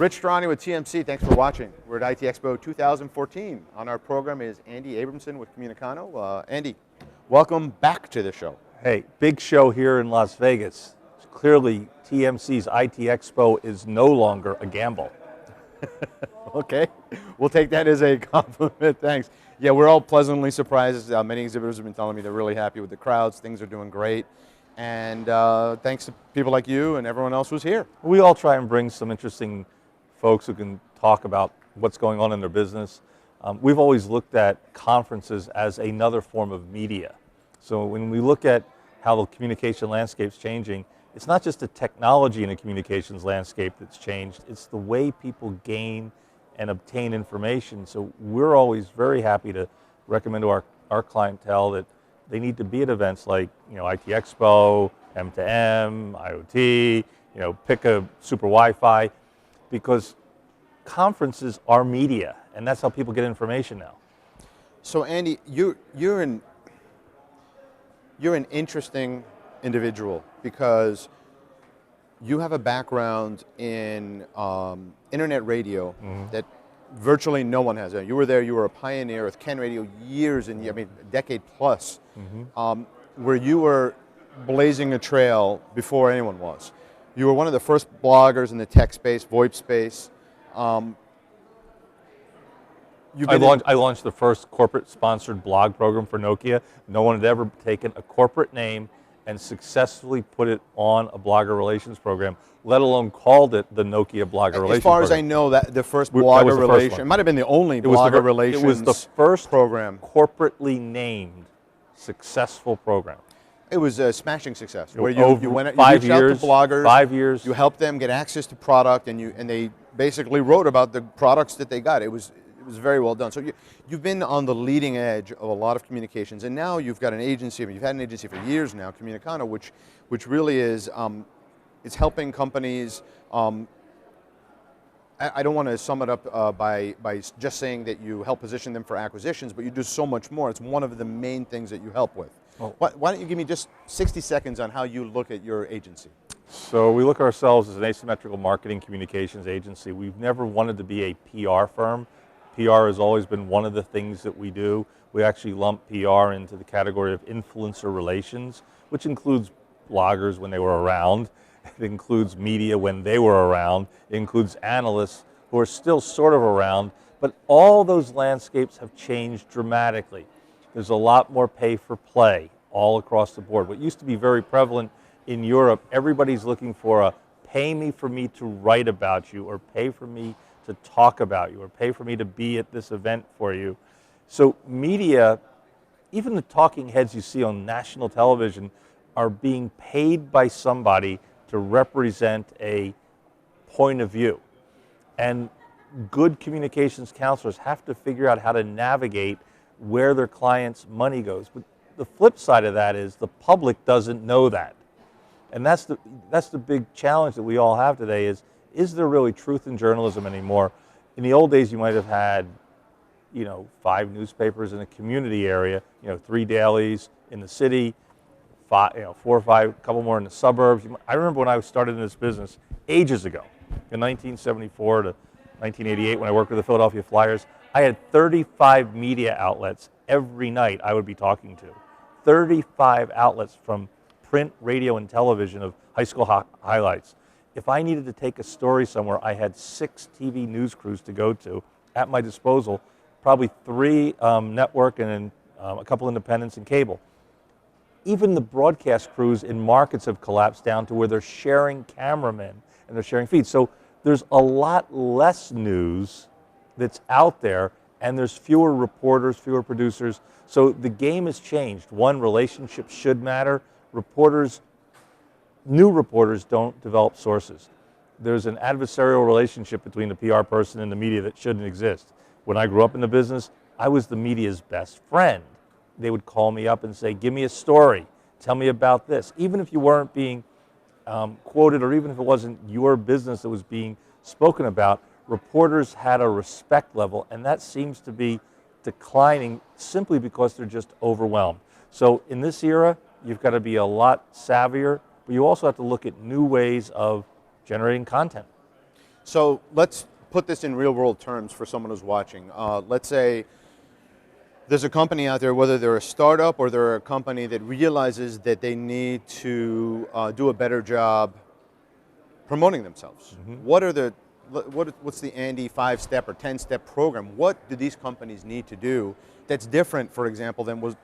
Rich Strani with TMC. Thanks for watching. We're at ITEXPO 2014. On our program is Andy Abramson with Comunicano. Andy, welcome back to the show. Hey, big show here in Las Vegas. Clearly, TMC's ITEXPO is no longer a gamble. Okay, we'll take that as a compliment. Thanks. Yeah, we're all pleasantly surprised. Many exhibitors have been telling me they're really happy with the crowds. Things are doing great. And thanks to people like you and everyone else who's here. We all try and bring some interesting folks who can talk about what's going on in their business. We've always looked at conferences as another form of media. So when we look at how the communication landscape's changing, it's not just the technology in the communications landscape that's changed, it's the way people gain and obtain information. So we're always very happy to recommend to our clientele that they need to be at events like, ITEXPO, M2M, IoT, pick a super Wi-Fi, because conferences are media, and that's how people get information now. So Andy, you're an interesting individual because you have a background in internet radio that virtually no one has. You were there, you were a pioneer with Ken Radio years and a decade plus, where you were blazing a trail before anyone was. You were one of the first bloggers in the tech space, VoIP space. I launched the first corporate-sponsored blog program for Nokia. No one had ever taken a corporate name and successfully put it on a blogger relations program, let alone called it the Nokia Blogger Relations Program. As far as I know, that the first blogger relation, it might have been the only blogger relations program. It was the first corporately named successful program. It was a smashing success. Where you went, you 5 reached out years, to bloggers, 5 years. You helped them get access to product, and they basically wrote about the products that they got. It was very well done. So you've been on the leading edge of a lot of communications, and now you've got an agency. You've had an agency for years now, Comunicano, which really is it's helping companies. I don't want to sum it up by just saying that you help position them for acquisitions, but you do so much more. It's one of the main things that you help with. Oh. Why don't you give me just 60 seconds on how you look at your agency? So we look at ourselves as an asymmetrical marketing communications agency. We've never wanted to be a PR firm. PR has always been one of the things that we do. We actually lump PR into the category of influencer relations, which includes bloggers when they were around. It includes media when they were around. It includes analysts who are still sort of around. But all those landscapes have changed dramatically. There's a lot more pay for play all across the board. What used to be very prevalent in Europe, everybody's looking for a pay me for me to write about you, or pay for me to talk about you, or pay for me to be at this event for you. So media, even the talking heads you see on national television, are being paid by somebody to represent a point of view. And good communications counselors have to figure out how to navigate where their clients' money goes. But the flip side of that is the public doesn't know that. And that's the big challenge that we all have today is there really truth in journalism anymore? In the old days, you might have had, 5 newspapers in a community area, 3 dailies in the city, 4 or 5, a couple more in the suburbs. I remember when I started in this business ages ago, in 1974 to 1988, when I worked with the Philadelphia Flyers, I had 35 media outlets every night I would be talking to. 35 outlets, from print, radio, and television, of high school highlights. If I needed to take a story somewhere, I had 6 TV news crews to go to at my disposal, probably 3 network and a couple independents and cable. Even the broadcast crews in markets have collapsed down to where they're sharing cameramen and they're sharing feeds. So there's a lot less news that's out there, and there's fewer reporters, fewer producers. So the game has changed. One, relationships should matter. New reporters don't develop sources. There's an adversarial relationship between the PR person and the media that shouldn't exist. When I grew up in the business, I was the media's best friend. They would call me up and say, give me a story, tell me about this. Even if you weren't being quoted, or even if it wasn't your business that was being spoken about, reporters had a respect level, and that seems to be declining simply because they're just overwhelmed. So in this era, you've got to be a lot savvier, but you also have to look at new ways of generating content. So let's put this in real world terms for someone who's watching. Let's say there's a company out there, whether they're a startup or they're a company that realizes that they need to do a better job promoting themselves. What's the Andy 5-step or 10-step program? What do these companies need to do that's different, for example, than was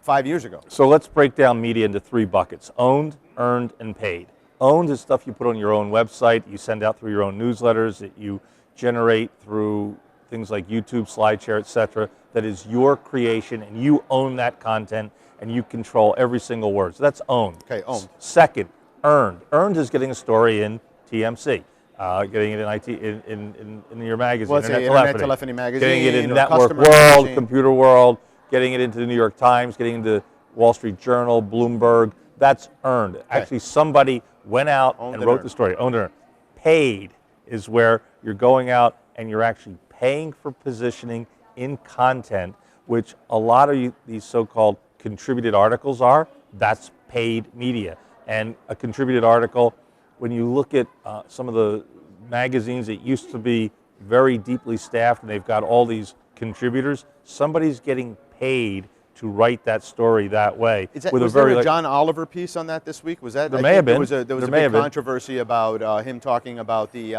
5 years ago? So let's break down media into 3 buckets: owned, earned, and paid. Owned is stuff you put on your own website, you send out through your own newsletters, that you generate through things like YouTube, SlideShare, etc. That is your creation, and you own that content, and you control every single word. So that's owned. Okay, owned. Second, earned. Earned is getting a story in TMC. Getting it in IT in your magazine, Well, Internet Telephony Magazine, getting it in or Network Customer World, Magazine. Computer World, getting it into the New York Times, getting into Wall Street Journal, Bloomberg. That's earned. Actually, somebody went out and wrote the story. Owned and earned. Paid is where you're going out and you're actually paying for positioning in content, which a lot of these so-called contributed articles are. That's paid media. And a contributed article, when you look at some of the magazines that used to be very deeply staffed and they've got all these contributors, somebody's getting paid to write that story that way. Was there a John Oliver piece on that this week? Was that? There may have been. There was a big controversy about him talking about the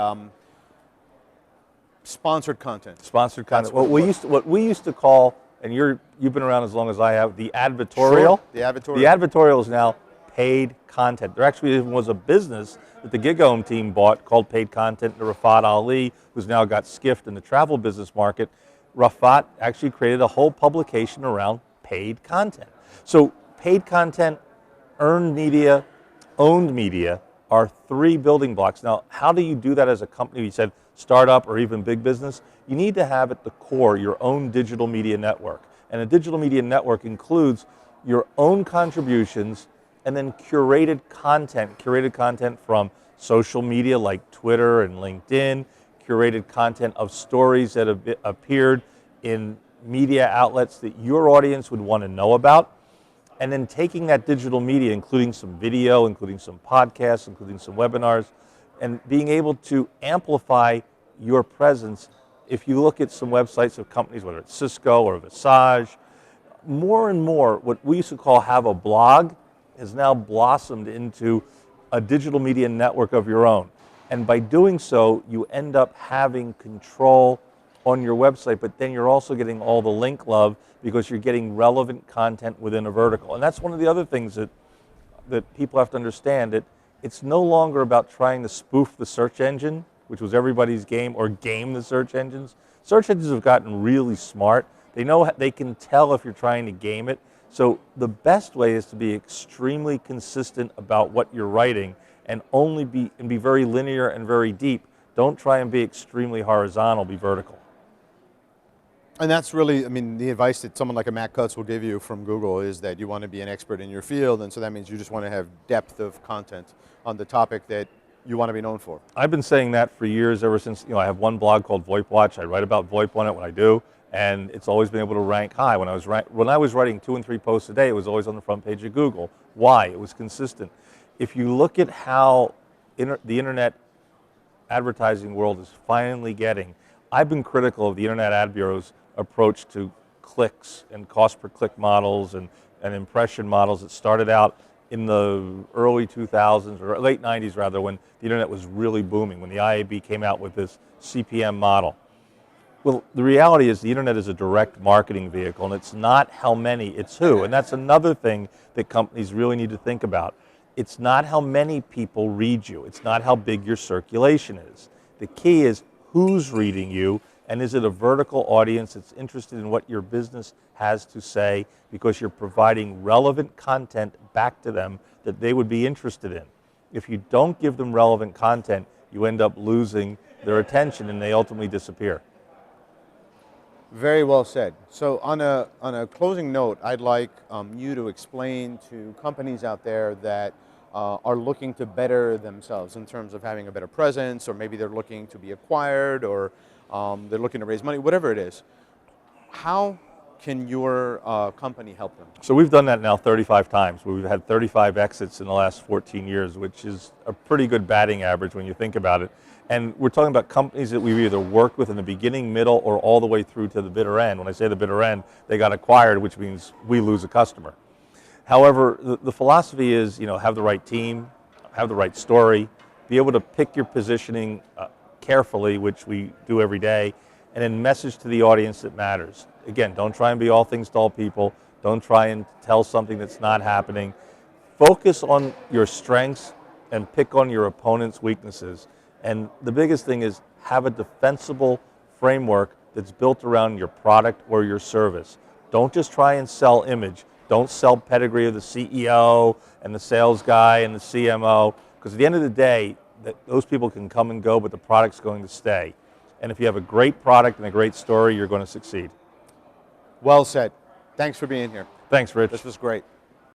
sponsored content. Sponsored content. What we used to call, and you've been around as long as I have, the advertorial. Sure, the advertorial. The advertorial is now paid content. There actually was a business that the Gig Home team bought called Paid Content. Rafat Ali, who's now got skiffed in the travel business market, Rafat actually created a whole publication around paid content. So paid content, earned media, owned media are 3 building blocks. Now, how do you do that as a company? You said startup or even big business. You need to have at the core your own digital media network. And a digital media network includes your own contributions and then curated content from social media like Twitter and LinkedIn, curated content of stories that have appeared in media outlets that your audience would want to know about, and then taking that digital media, including some video, including some podcasts, including some webinars, and being able to amplify your presence. If you look at some websites of companies, whether it's Cisco or Visage, more and more what we used to call have a blog has now blossomed into a digital media network of your own. And by doing so, you end up having control on your website, but then you're also getting all the link love because you're getting relevant content within a vertical. And that's one of the other things that people have to understand, that it's no longer about trying to spoof the search engine, which was everybody's game, or game the search engines. Search engines have gotten really smart. They know they can tell if you're trying to game it. So the best way is to be extremely consistent about what you're writing and be very linear and very deep. Don't try and be extremely horizontal, be vertical. And that's really, the advice that someone like a Matt Cutts will give you from Google is that you want to be an expert in your field, and so that means you just want to have depth of content on the topic that you want to be known for. I've been saying that for years, ever since, I have one blog called VoIP Watch. I write about VoIP on it when I do, and it's always been able to rank high. When I was writing 2 and 3 posts a day, it was always on the front page of Google. Why? It was consistent. If you look at how the internet advertising world is finally getting, I've been critical of the Internet Ad Bureau's approach to clicks and cost per click models and impression models that started out in the early 2000s, or late 90s rather, when the internet was really booming, when the IAB came out with this CPM model. Well, the reality is the internet is a direct marketing vehicle, and it's not how many, it's who. And that's another thing that companies really need to think about. It's not how many people read you. It's not how big your circulation is. The key is who's reading you, and is it a vertical audience that's interested in what your business has to say, because you're providing relevant content back to them that they would be interested in. If you don't give them relevant content, you end up losing their attention and they ultimately disappear. Very well said. So on a closing note, I'd like you to explain to companies out there that are looking to better themselves in terms of having a better presence, or maybe they're looking to be acquired, or they're looking to raise money, whatever it is. How can your company help them? So we've done that now 35 times. We've had 35 exits in the last 14 years, which is a pretty good batting average when you think about it. And we're talking about companies that we've either worked with in the beginning, middle, or all the way through to the bitter end. When I say the bitter end, they got acquired, which means we lose a customer. However, the philosophy is, have the right team, have the right story, be able to pick your positioning carefully, which we do every day, and then message to the audience that matters. Again, don't try and be all things to all people. Don't try and tell something that's not happening. Focus on your strengths and pick on your opponent's weaknesses. And the biggest thing is have a defensible framework that's built around your product or your service. Don't just try and sell image. Don't sell pedigree of the CEO and the sales guy and the CMO, because at the end of the day, those people can come and go, but the product's going to stay. And if you have a great product and a great story, you're going to succeed. Well said. Thanks for being here. Thanks, Rich. This was great.